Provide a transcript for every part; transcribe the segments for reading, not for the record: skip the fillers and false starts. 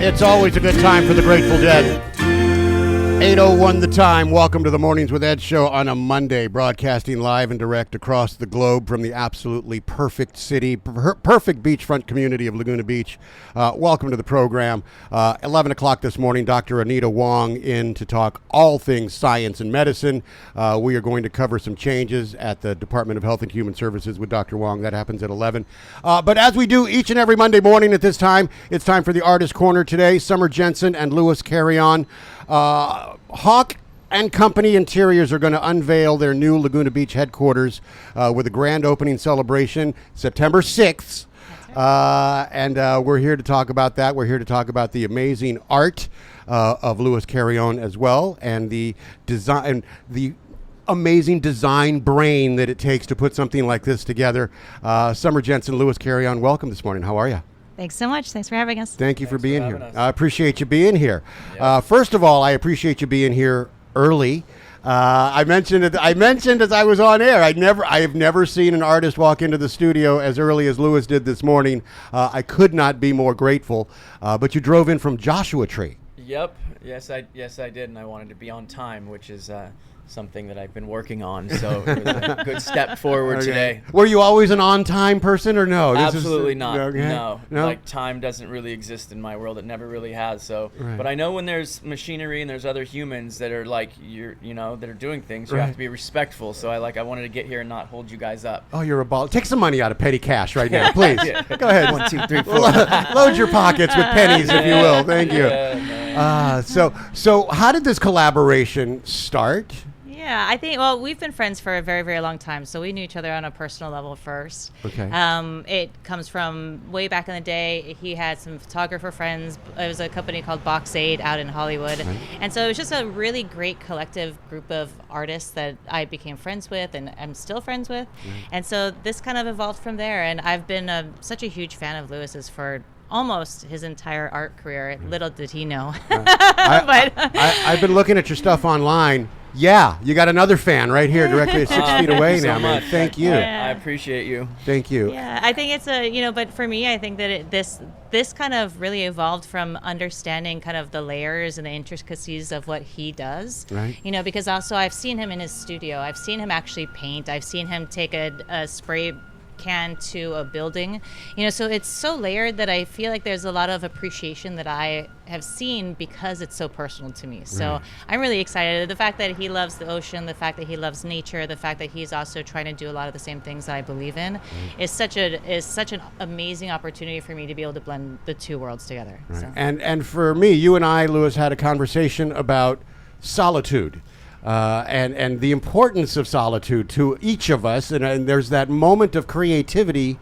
It's always a good time for the Grateful Dead. 8:01 the time. Welcome to the Mornings with Ed show on a Monday, broadcasting live and direct across the globe from the absolutely perfect city, perfect beachfront community of Laguna Beach. Welcome to the program. 11 o'clock this morning, Dr. Anita Wong in to talk all things science and medicine. We are going to cover some changes at the Department of Health and Human Services with Dr. Wong. That happens at 11. But as we do each and every Monday morning at this time, it's time for the Artist Corner today. Summer Jensen and Louis Carrion. Hawk and Company Interiors are going to unveil their new Laguna Beach headquarters with a grand opening celebration September 6th. And we're here to talk about that. We're here to talk about the amazing art of Louis Carrion as well, and the design, the amazing design brain that it takes to put something like this together. Summer Jensen, Louis Carrion, welcome this morning. How are you? Thanks so much. Thanks for having us. Thank you for being here. Us. I appreciate you being here. Yeah. First of all, I appreciate you being here early. I mentioned as I was on air. I have never seen an artist walk into the studio as early as Louis did this morning. I could not be more grateful. But you drove in from Joshua Tree. Yep. Yes, I did, and I wanted to be on time, which is something that I've been working on. So it was a good step forward today. Were you always an on-time person or no? Absolutely not. Okay. No. No? Like, time doesn't really exist in my world. It never really has. So, Right. But I know when there's machinery and there's other humans that are like that are doing things, you Right. have to be respectful. So I wanted to get here and not hold you guys up. Oh, you're a ball. Take some money out of petty cash right now, please. Yeah. Go ahead. 1, 2, 3, 4. Load your pockets with pennies, if you will. Thank you. Yeah, So how did this collaboration start? Yeah, I think, well, we've been friends for a very, very long time, so we knew each other on a personal level first. Okay. It comes from way back in the day. He had some photographer friends. It was a company called Box 8 out in Hollywood. Right. And so it was just a really great collective group of artists that I became friends with and I'm still friends with. Right. And so this kind of evolved from there. And I've been such a huge fan of Louis's for almost his entire art career. Little did he know. I've been looking at your stuff online. Yeah, you got another fan right here, directly 6 feet away so now, man. much. Thank you. Yeah. I appreciate you. Thank you. Yeah, I think it's but for me, I think that this kind of really evolved from understanding kind of the layers and the intricacies of what he does. Right. Because also I've seen him in his studio. I've seen him actually paint. I've seen him take a spray can to a building, so it's so layered that I feel like there's a lot of appreciation that I have seen because it's so personal to me. So Right. I'm really excited. The fact that he loves the ocean, the fact that he loves nature, the fact that he's also trying to do a lot of the same things that I believe in is such an amazing opportunity for me to be able to blend the two worlds together. Right. So. And for me, you and I, Louis, had a conversation about solitude. And the importance of solitude to each of us, and there's that moment of creativity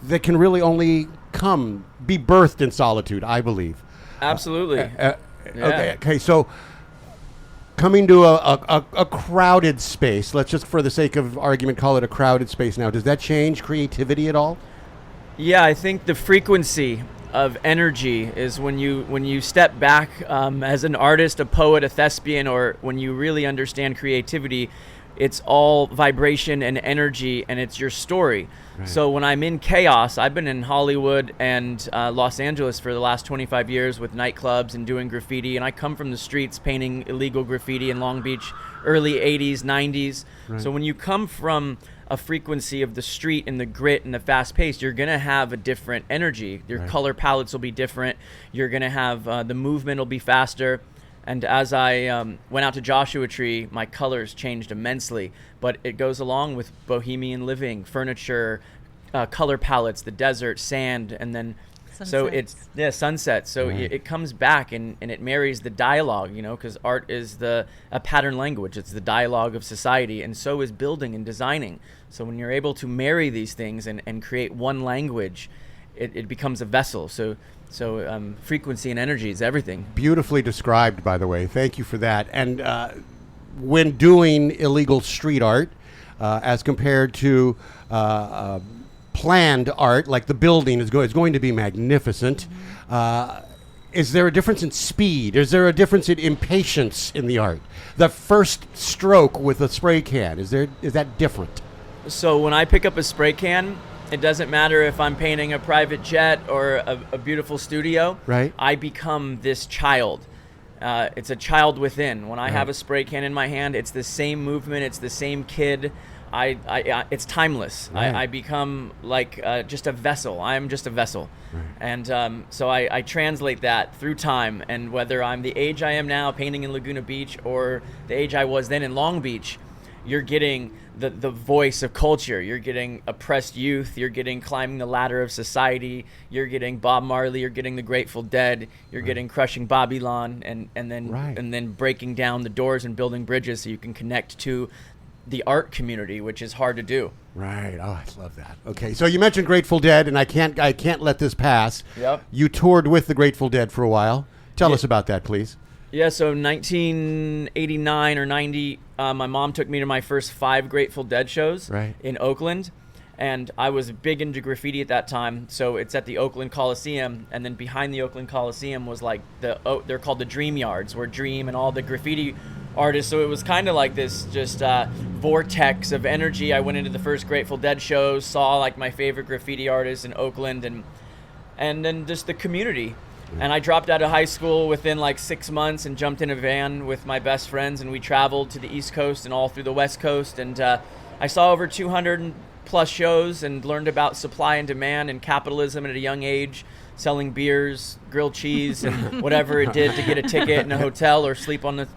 that can really only be birthed in solitude, I believe. Absolutely. Okay, so coming to a crowded space, let's just, for the sake of argument, call it a crowded space now. Does that change creativity at all? Yeah, I think the frequency of energy is when you step back as an artist, a poet, a thespian, or when you really understand creativity, it's all vibration and energy, and it's your story. Right. So when I'm in chaos, I've been in Hollywood and Los Angeles for the last 25 years with nightclubs and doing graffiti, and I come from the streets painting illegal graffiti in Long Beach, early 80s, 90s. Right. So when you come from a frequency of the street and the grit and the fast pace, you're going to have a different energy. Your Right. color palettes will be different. You're going to have the movement will be faster. And as I went out to Joshua Tree, my colors changed immensely. But it goes along with bohemian living, furniture, color palettes, the desert, sand, and then so it's sunset. So Right. it comes back and it marries the dialogue, because art is a pattern language. It's the dialogue of society, and so is building and designing. So when you're able to marry these things and create one language, it becomes a vessel. So frequency and energy is everything. Beautifully described, by the way. Thank you for that. And when doing illegal street art, as compared to planned art, like the building is going to be magnificent. Is there a difference in speed? Is there a difference in impatience in the art? The first stroke with a spray can, is that different? So when I pick up a spray can, It doesn't matter if I'm painting a private jet or a beautiful studio. Right. I become this child. It's a child within. When I have a spray can in my hand, it's the same movement. It's the same kid. It's timeless. Right. I become like just a vessel. I am just a vessel. Right. And so I translate that through time. And whether I'm the age I am now painting in Laguna Beach or the age I was then in Long Beach, you're getting the voice of culture. You're getting oppressed youth. You're getting climbing the ladder of society. You're getting Bob Marley. You're getting the Grateful Dead. You're getting Crushing Babylon, and then breaking down the doors and building bridges so you can connect to the art community, which is hard to do. Right. Oh, I love that. Okay, so you mentioned Grateful Dead, and I can't let this pass. Yep. You toured with the Grateful Dead for a while. Tell us about that, please. Yeah, so 1989 or 90, my mom took me to my first 5 Grateful Dead shows in Oakland, and I was big into graffiti at that time. So it's at the Oakland Coliseum, and then behind the Oakland Coliseum was like they're called the Dream Yards, where Dream and all the graffiti artists. So it was kind of like this just vortex of energy. I went into the first Grateful Dead shows, saw like my favorite graffiti artists in Oakland, and then just the community. And I dropped out of high school within like 6 months and jumped in a van with my best friends, and we traveled to the East Coast and all through the West Coast. And I saw over 200 plus shows and learned about supply and demand and capitalism at a young age, selling beers, grilled cheese, and whatever it did to get a ticket in a hotel or sleep on the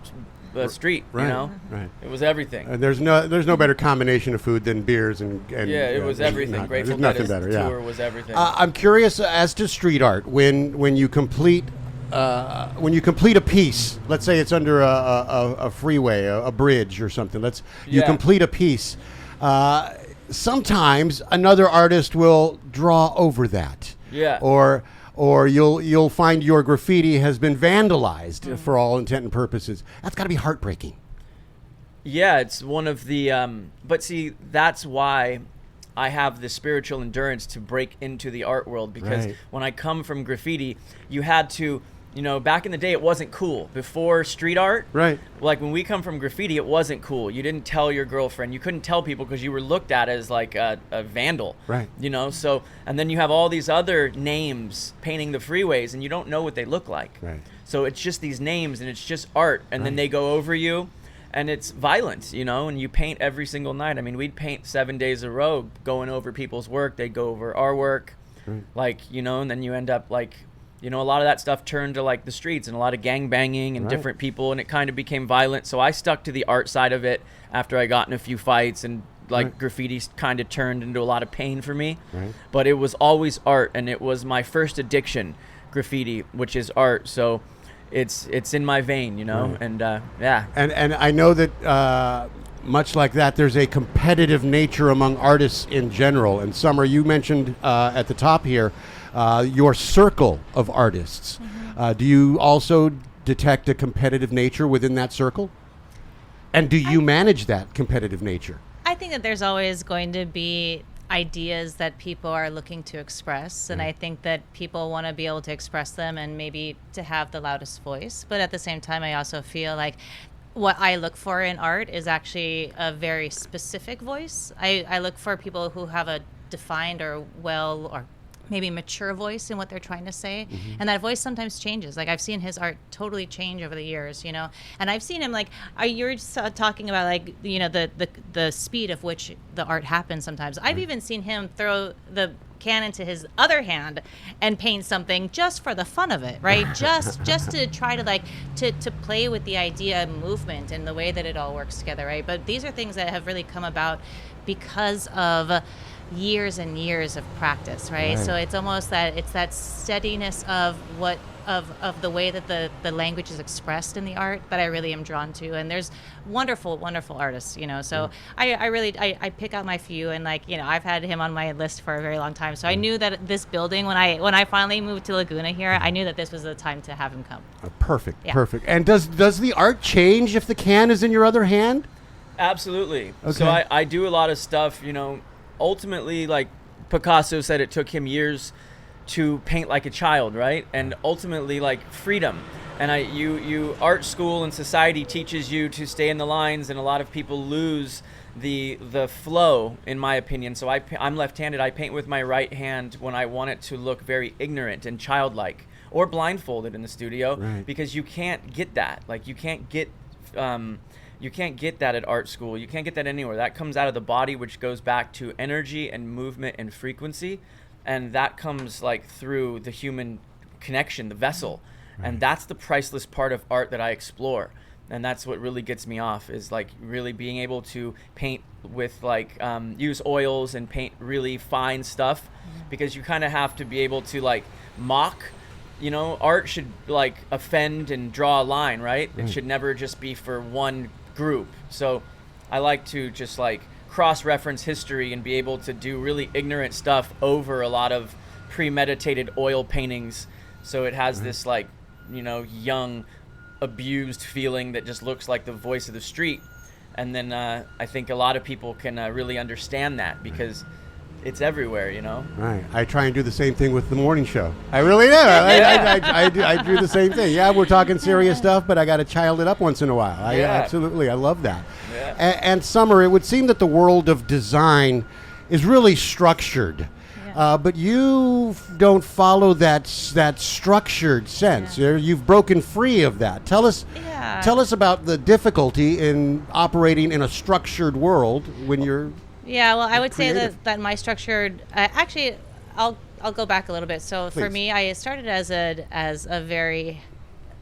street. Right, you know, right. It was everything. And there's no better combination of food than beers and yeah, it was everything. Grateful nothing Dead better. tour was everything. I'm curious as to street art. When you complete a piece, let's say it's under a freeway, a bridge or something. You complete a piece. Sometimes another artist will draw over that. Yeah. Or you'll find your graffiti has been vandalized for all intent and purposes. That's got to be heartbreaking. Yeah, it's one of the but see, that's why I have the spiritual endurance to break into the art world, because when I come from graffiti, you had to, back in the day it wasn't cool. Before street art, like when we come from graffiti, it wasn't cool. You didn't tell your girlfriend. You couldn't tell people because you were looked at as like a vandal. So, and then you have all these other names painting the freeways, and you don't know what they look like. So it's just these names, and it's just art, and then they go over you, and it's violent, and you paint every single night. I mean, we'd paint 7 days a row going over people's work. They'd go over our work, and then you end up like, a lot of that stuff turned to like the streets and a lot of gang banging and different people, and it kind of became violent. So I stuck to the art side of it after I got in a few fights, and like graffiti kind of turned into a lot of pain for me. But it was always art, and it was my first addiction, graffiti, which is art. So it's in my vein, and yeah. And I know that much like that, there's a competitive nature among artists in general. And Summer, you mentioned at the top here, your circle of artists. Do you also detect a competitive nature within that circle? And do you manage that competitive nature? I think that there's always going to be ideas that people are looking to express, and I think that people want to be able to express them and maybe to have the loudest voice. But at the same time, I also feel like what I look for in art is actually a very specific voice. I look for people who have a defined or maybe mature voice in what they're trying to say, and that voice sometimes changes. Like I've seen his art totally change over the years, and I've seen him like you're talking about like the speed of which the art happens sometimes. I've even seen him throw the can into his other hand and paint something just for the fun of it, right? just to try to like to play with the idea of movement and the way that it all works together, right? But these are things that have really come about because of years and years of practice, right? So it's almost that steadiness of what of the way that the language is expressed in the art that I really am drawn to. And there's wonderful artists, so I really pick out my few, and like I've had him on my list for a very long time. So I knew that this building, when I finally moved to Laguna here, I knew that this was the time to have him come. Perfect. And does the art change if the can is in your other hand? Absolutely. Okay. So I do a lot of stuff, ultimately, like Picasso said, it took him years to paint like a child, right? And ultimately, like freedom. And you art school and society teaches you to stay in the lines, and a lot of people lose the flow, in my opinion. So I'm left-handed. I paint with my right hand when I want it to look very ignorant and childlike, or blindfolded in the studio, Right. because you can't get that. Like you can't get that at art school. You can't get that anywhere. That comes out of the body, which goes back to energy and movement and frequency, and that comes like through the human connection, the vessel. Right. And that's the priceless part of art that I explore. And that's what really gets me off, is like really being able to paint with like use oils and paint really fine stuff, because you kind of have to be able to like mock. You know, art should like offend and draw a line, right? It should never just be for one group. So I like to just like cross-reference history and be able to do really ignorant stuff over a lot of premeditated oil paintings. So it has this like, you know, young, abused feeling that just looks like the voice of the street. And then I think a lot of people can really understand that, because it's everywhere, you know? Right. I try and do the same thing with the morning show. I really do. I do the same thing. Yeah, we're talking serious stuff, but I got to child it up once in a while. Absolutely. I love that. Yeah. And Summer, it would seem that the world of design is really structured. But you don't follow that structured sense. Yeah. You've broken free of that. Tell us about the difficulty in operating in a structured world when you're Yeah, well, I would creative. say that my structured, actually, I'll go back a little bit. So for Please. me, I started as a very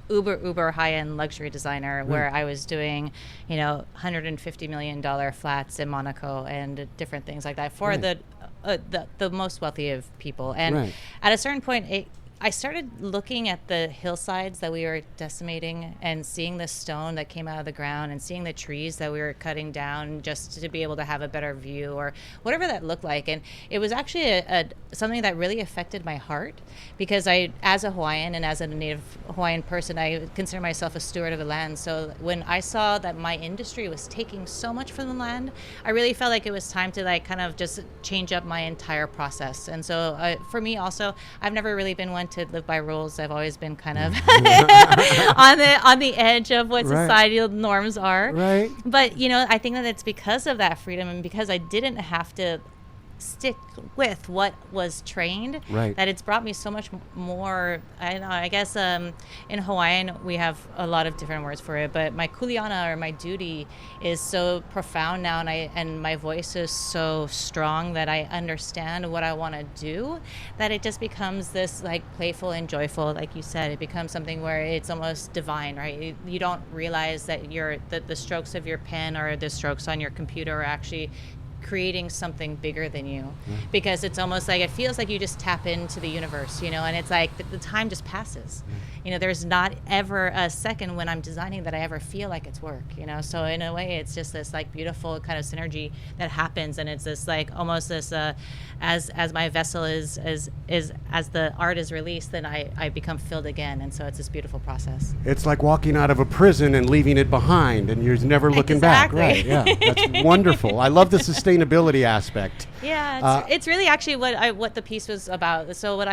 uber high end luxury designer, where I was doing, you know, $150 million flats in Monaco and different things like that for the most wealthy of people. And at a certain point, I started looking at the hillsides that we were decimating, and seeing the stone that came out of the ground, and seeing the trees that we were cutting down just to be able to have a better view, or whatever that looked like. And it was actually something that really affected my heart, because as a Hawaiian and as a native Hawaiian person, I consider myself a steward of the land. So when I saw that my industry was taking so much from the land, I really felt like it was time to like kind of just change up my entire process. And so for me also, I've never really been one to live by rules. I've always been kind of on the edge of what societal norms are. Right. But you know, I think that it's because of that freedom, and because I didn't have to stick with what was trained, that it's brought me so much more. I don't know, I guess in Hawaiian we have a lot of different words for it, but my kuleana, or my duty, is so profound now, and my voice is so strong that I understand what I want to do, that it just becomes this like playful and joyful, like you said. It becomes something where it's almost divine, right? You don't realize that the strokes of your pen or the strokes on your computer are actually creating something bigger than you, because it's almost like it feels like you just tap into the universe, you know, and it's like the time just passes. You know, there's not ever a second when I'm designing that I ever feel like it's work, you know. So in a way, it's just this like beautiful kind of synergy that happens, and it's this like almost this as my vessel is as the art is released, then I become filled again, and so it's this beautiful process. It's like walking out of a prison and leaving it behind, and you're never looking back. Right? Yeah, that's wonderful. I love the sustainability aspect. Yeah, it's really actually what the piece was about. So when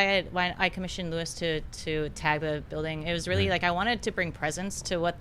I commissioned Lewis to tag the building, it was really like I wanted to bring presence to what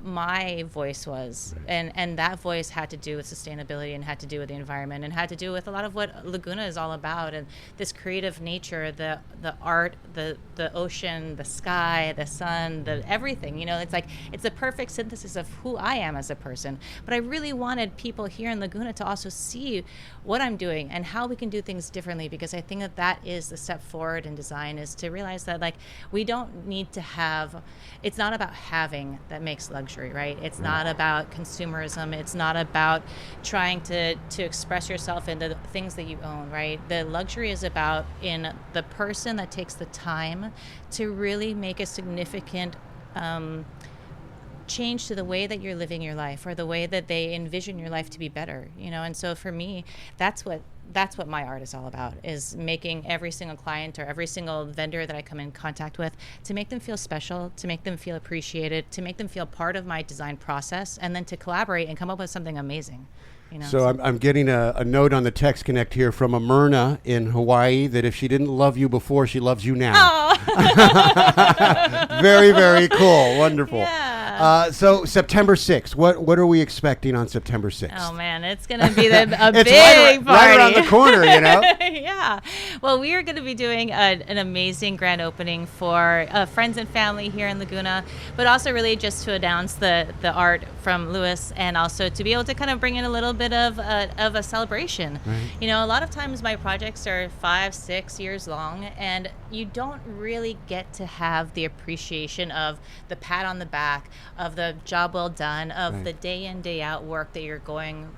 my voice was, and that voice had to do with sustainability, and had to do with the environment, and had to do with a lot of what Laguna is all about, and this creative nature, the art, the ocean, the sky, the sun, the everything. You know, it's like it's a perfect synthesis of who I am as a person. But I really wanted people here in Laguna to also see what I'm doing and how we can do things differently, because I think that is the step forward in design, is to realize that like we don't need to have. It's not about having that makes luxury, right? It's not about consumerism. It's not about trying to express yourself in the things that you own, right? The luxury is about in the person that takes the time to really make a significant change to the way that you're living your life, or the way that they envision your life to be better, you know. And so for me, that's what my art is all about, is making every single client or every single vendor that I come in contact with, to make them feel special, to make them feel appreciated, to make them feel part of my design process, and then to collaborate and come up with something amazing. So I'm getting a note on the text connect here from a Myrna in Hawaii that if she didn't love you before, she loves you now. Oh. Very, very cool. Wonderful. Yeah. So September 6th, what are we expecting on September 6th? Oh man, it's gonna be a it's big party. Right around the corner, Yeah. Well, we are going to be doing an amazing grand opening for friends and family here in Laguna, but also really just to announce the art from Lewis, and also to be able to kind of bring in a little bit of a celebration. Right. A lot of times my projects are 5-6 years long, and you don't really get to have the appreciation of the pat on the back, of the job well done, of the day in, day out work that you're going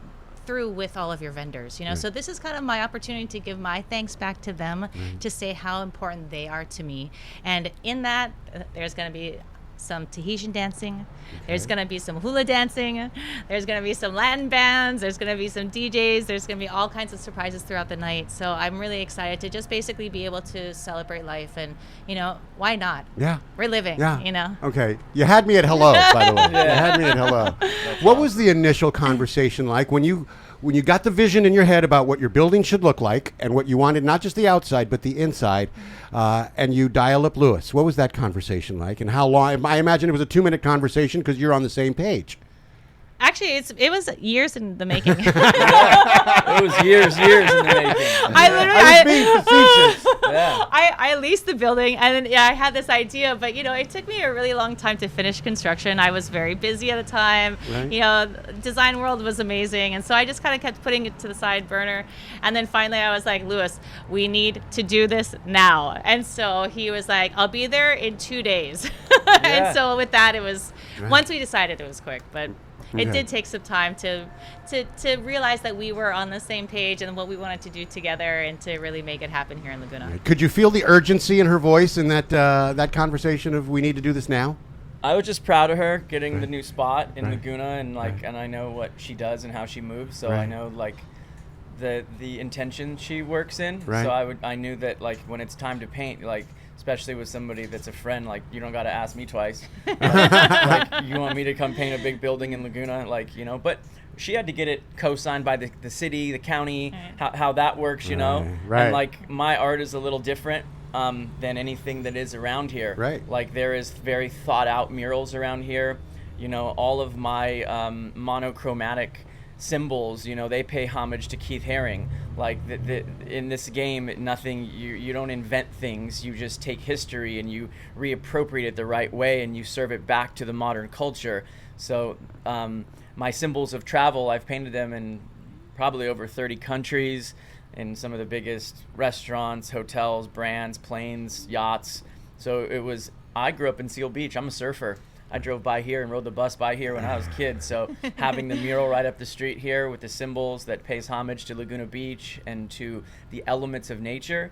through with all of your vendors. So this is kind of my opportunity to give my thanks back to them, to say how important they are to me. And in that, there's going to be some Tahitian dancing, there's going to be some hula dancing, there's going to be some Latin bands, there's going to be some DJs, there's going to be all kinds of surprises throughout the night. So I'm really excited to just basically be able to celebrate life, and why not? Yeah, we're living. Yeah. Okay, you had me at hello, by the way. You had me at hello. What was the initial conversation like when you got the vision in your head about what your building should look like and what you wanted, not just the outside but the inside, and you dial up Lewis? What was that conversation like, and how long? I imagine it was a 2-minute conversation because you're on the same page. Actually, it was years in the making. It was years in the making. I was being facetious. Yeah. I leased the building, and then I had this idea, but it took me a really long time to finish construction. I was very busy at the time. Right. Design world was amazing, and so I just kind of kept putting it to the side burner. And then finally, I was like, Lewis, we need to do this now. And so he was like, I'll be there in 2 days. And so with that, it was once we decided, it was quick, but. It did take some time to realize that we were on the same page and what we wanted to do together, and to really make it happen here in Laguna. Right. Could you feel the urgency in her voice in that conversation of we need to do this now? I was just proud of her getting the new spot in Laguna, and and I know what she does and how she moves, so I know the intention she works in. Right. So I knew that when it's time to paint, especially with somebody that's a friend, you don't got to ask me twice. You want me to come paint a big building in Laguna, but she had to get it co-signed by the city, the county, how that works, Right. And my art is a little different than anything that is around here. Right. There is very thought out murals around here. All of my monochromatic symbols, they pay homage to Keith Haring. In this game, you don't invent things, you just take history and you reappropriate it the right way, and you serve it back to the modern culture. So my symbols of travel, I've painted them in probably over 30 countries, in some of the biggest restaurants, hotels, brands, planes, yachts. So I grew up in Seal Beach. I'm a surfer. I drove by here and rode the bus by here when I was a kid. So having the mural right up the street here with the symbols that pays homage to Laguna Beach and to the elements of nature,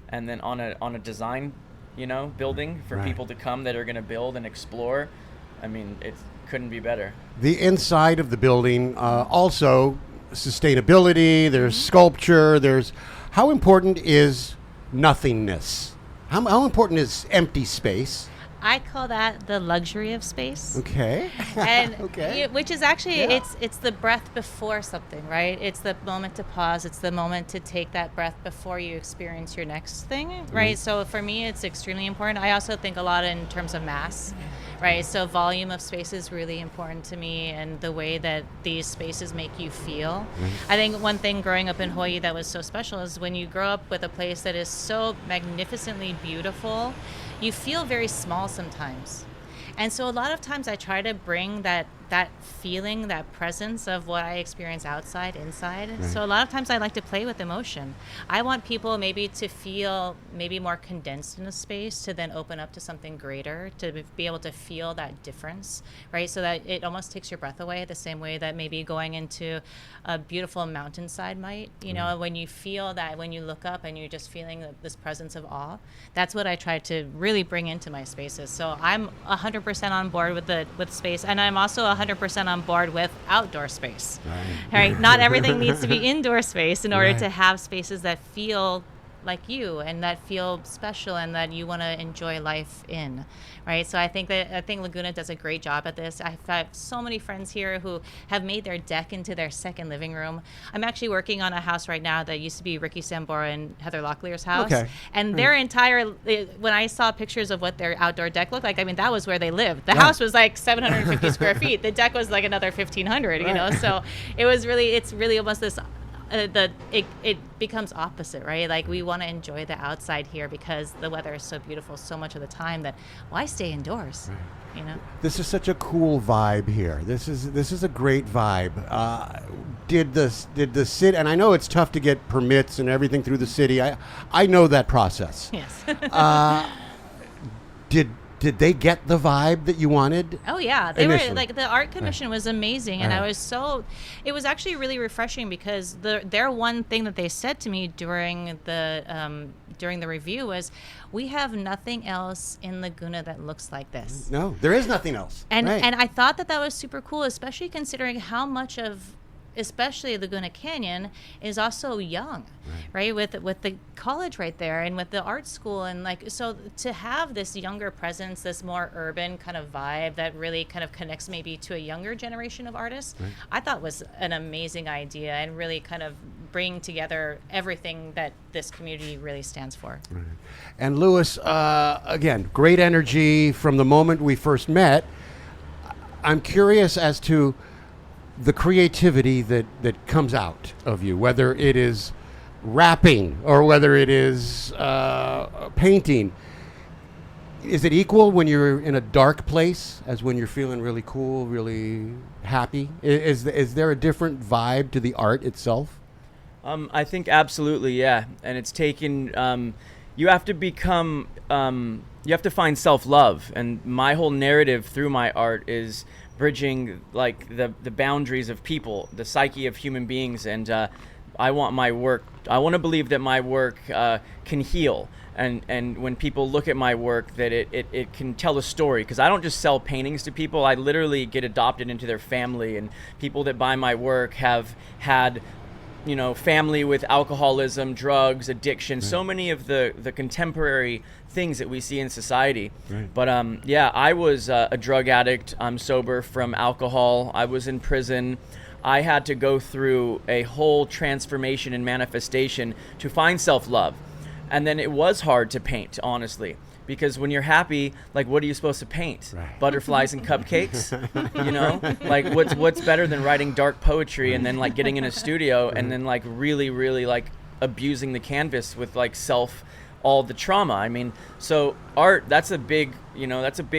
and then on a design, building for people to come that are going to build and explore. I mean, it couldn't be better. The inside of the building, also sustainability. There's sculpture. How important is nothingness? How important is empty space? I call that the luxury of space. Okay. And which is actually it's the breath before something, right? It's the moment to pause. It's the moment to take that breath before you experience your next thing, right? So for me, it's extremely important. I also think a lot in terms of mass, right? So volume of space is really important to me, and the way that these spaces make you feel. I think one thing growing up in Hawaii that was so special is when you grow up with a place that is so magnificently beautiful, you feel very small sometimes. And so a lot of times I try to bring that feeling, that presence of what I experience outside, inside. So a lot of times I like to play with emotion. I want people maybe to feel maybe more condensed in a space, to then open up to something greater, to be able to feel that difference, right? So that it almost takes your breath away, the same way that maybe going into a beautiful mountainside might, when you feel that, when you look up and you're just feeling this presence of awe. That's what I try to really bring into my spaces. So I'm 100% on board with space, and I'm also 100% on board with outdoor space. Right? Not everything needs to be indoor space in order to have spaces that feel like you and that feel special and that you want to enjoy life in, right? So I think Laguna does a great job at this. I've had so many friends here who have made their deck into their second living room. I'm actually working on a house right now that used to be Ricky Sambora and Heather Locklear's house. Okay. And their entire, when I saw pictures of what their outdoor deck looked like, I mean, that was where they lived. The house was like 750 square feet. The deck was like another 1,500, you know? So it's really almost this, it becomes opposite, right? Like we want to enjoy the outside here because the weather is so beautiful so much of the time that why stay indoors, you know? This is such a cool vibe here. This is a great vibe. Did the city, and I know it's tough to get permits and everything through the city. I know that process. Yes. Did they get the vibe that you wanted? Oh yeah, they initially? were like the art commission was amazing, and it was actually really refreshing because their one thing that they said to me during the review was, we have nothing else in Laguna that looks like this. No, there is nothing else. And I thought that was super cool, especially considering how much of especially Laguna Canyon is also young, right? With the college right there and with the art school, and like, so to have this younger presence, this more urban kind of vibe that really kind of connects maybe to a younger generation of artists, I thought was an amazing idea and really kind of bring together everything that this community really stands for. Right. And Louis, again, great energy from the moment we first met. I'm curious as to the creativity that comes out of you, whether it is rapping or whether it is painting. Is it equal when you're in a dark place as when you're feeling really cool, really happy? Is there a different vibe to the art itself? I think absolutely, yeah. And it's taken, you have to become, you have to find self-love. And my whole narrative through my art is bridging like the boundaries of people, the psyche of human beings. And I want to believe that my work can heal. And when people look at my work, that it can tell a story. Because I don't just sell paintings to people. I literally get adopted into their family. And people that buy my work have had, you know, family with alcoholism, drugs, addiction, so many of the contemporary things that we see in society. But I was a drug addict. I'm sober from alcohol. I was in prison. I had to go through a whole transformation and manifestation to find self-love. And then it was hard to paint, honestly. Because when you're happy, like, what are you supposed to paint? Butterflies and cupcakes, you know? Like, what's better than writing dark poetry and then, like, getting in a studio and then, like, really, really, like, abusing the canvas with, like, all the trauma. I mean, so art, that's a big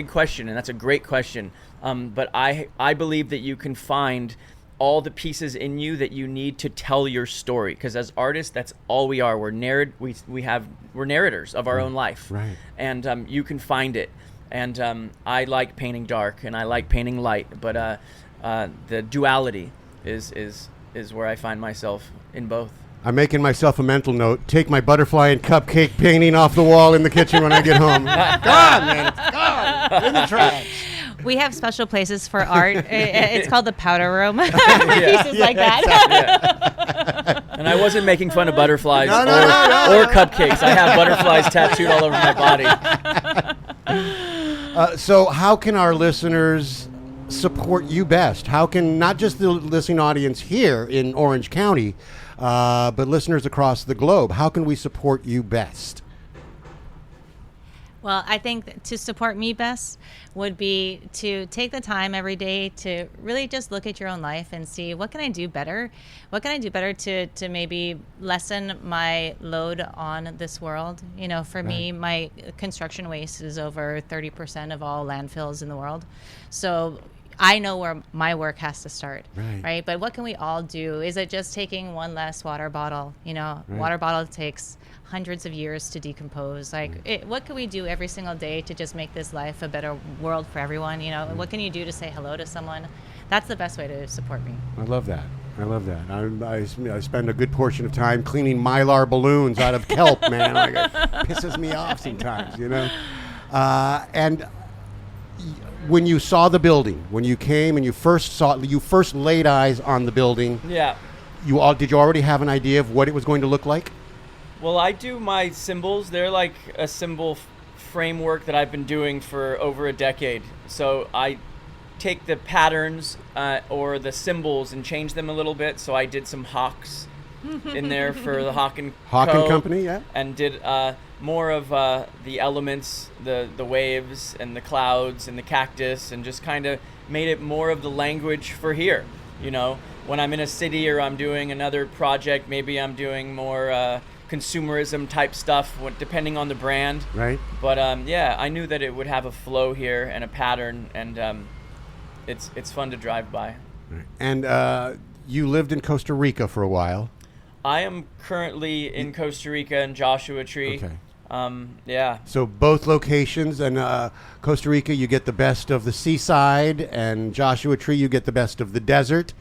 question, and that's a great question. But I believe that you can find all the pieces in you that you need to tell your story, because as artists, that's all we are. We're narrators of our own life, and you can find it. And I like painting dark and I like painting light, but the duality is where I find myself in both. I'm making myself a mental note. Take my butterfly and cupcake painting off the wall in the kitchen when I get home. Gone, man. It's gone. In the trash. We have special places for art. It's called the powder room. Pieces like that. Yeah. And I wasn't making fun of butterflies or cupcakes. I have butterflies tattooed all over my body. So how can our listeners support you best? How can not just the listening audience here in Orange County, but listeners across the globe, how can we support you best? Well, I think to support me best would be to take the time every day to really just look at your own life and see, what can I do better? What can I do better to maybe lessen my load on this world? You know, for me, my construction waste is over 30% of all landfills in the world. So I know where my work has to start, right? But what can we all do? Is it just taking one less water bottle? You know, water bottle takes hundreds of years to decompose. Like, what can we do every single day to just make this life a better world for everyone? You know, what can you do to say hello to someone? That's the best way to support me. I love that. I spend a good portion of time cleaning Mylar balloons out of kelp, man. Like, it pisses me off sometimes, you know? And when you saw the building, when you came and you first laid eyes on the building, did you already have an idea of what it was going to look like? Well, I do my symbols. They're like a symbol framework that I've been doing for over a decade. So I take the patterns or the symbols and change them a little bit. So I did some hawks in there for the Hawk and Company, yeah. And did more of the elements, the waves and the clouds and the cactus, and just kind of made it more of the language for here. You know, when I'm in a city or I'm doing another project, maybe I'm doing more consumerism type stuff, depending on the brand. Right. But yeah, I knew that it would have a flow here and a pattern, and it's fun to drive by. And you lived in Costa Rica for a while. I am currently in Costa Rica in Joshua Tree. Okay. Yeah. So both locations, and Costa Rica, you get the best of the seaside, and Joshua Tree, you get the best of the desert.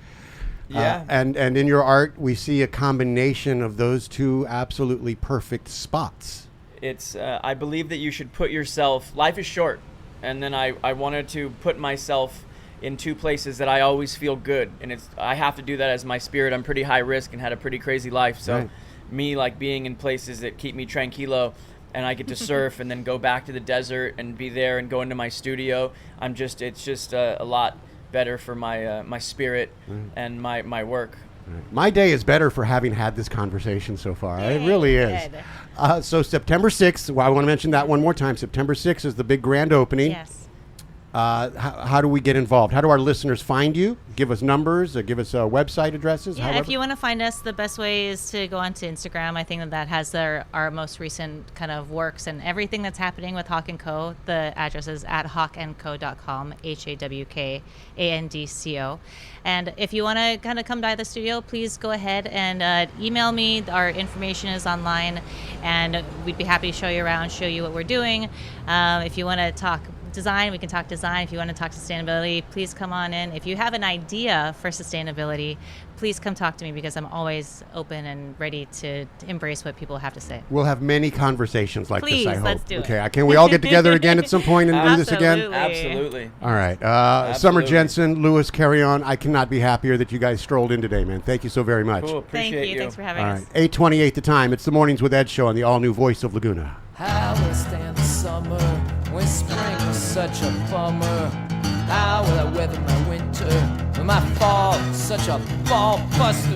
Yeah. And in your art, we see a combination of those two absolutely perfect spots. It's I believe that you should put yourself, life is short, and then I wanted to put myself in two places that I always feel good, and I have to do that as my spirit. I'm pretty high risk and had a pretty crazy life, so Right. Me like being in places that keep me tranquilo, and I get to surf and then go back to the desert and be there and go into my studio. It's just a lot better for my spirit and my work. My day is better for having had this conversation so far. It Yay, really is. good. So September 6th, well, I want to mention that one more time. September 6th is the big grand opening. Yes. How do we get involved? How do our listeners find you? Give us numbers, or give us website addresses? Yeah, however. if you want to find us, the best way is to go onto Instagram. I think that has our most recent kind of works and everything that's happening with Hawk & Co. The address is at hawkandco.com, HAWKANDCO. And if you want to kind of come by the studio, please go ahead and email me. Our information is online, and we'd be happy to show you around, show you what we're doing. If you want to talk design, we can talk design. If you want to talk sustainability, please come on in. If you have an idea for sustainability, please come talk to me, because I'm always open and ready to embrace what people have to say. We'll have many conversations like Please, this, I hope. let's do it. Okay, can we all get together again at some point and do this again? Absolutely. All right. Absolutely. Summer Jensen, Lewis, carry on. I cannot be happier that you guys strolled in today, man. Thank you so very much. Cool. Appreciate Thank you. Thanks for having All us. right. 8:28 the time. It's the Mornings with Ed show on the all-new Voice of Laguna. How will I stand the summer when spring was such a bummer? How will I weather my winter when my fall was such a ball buster?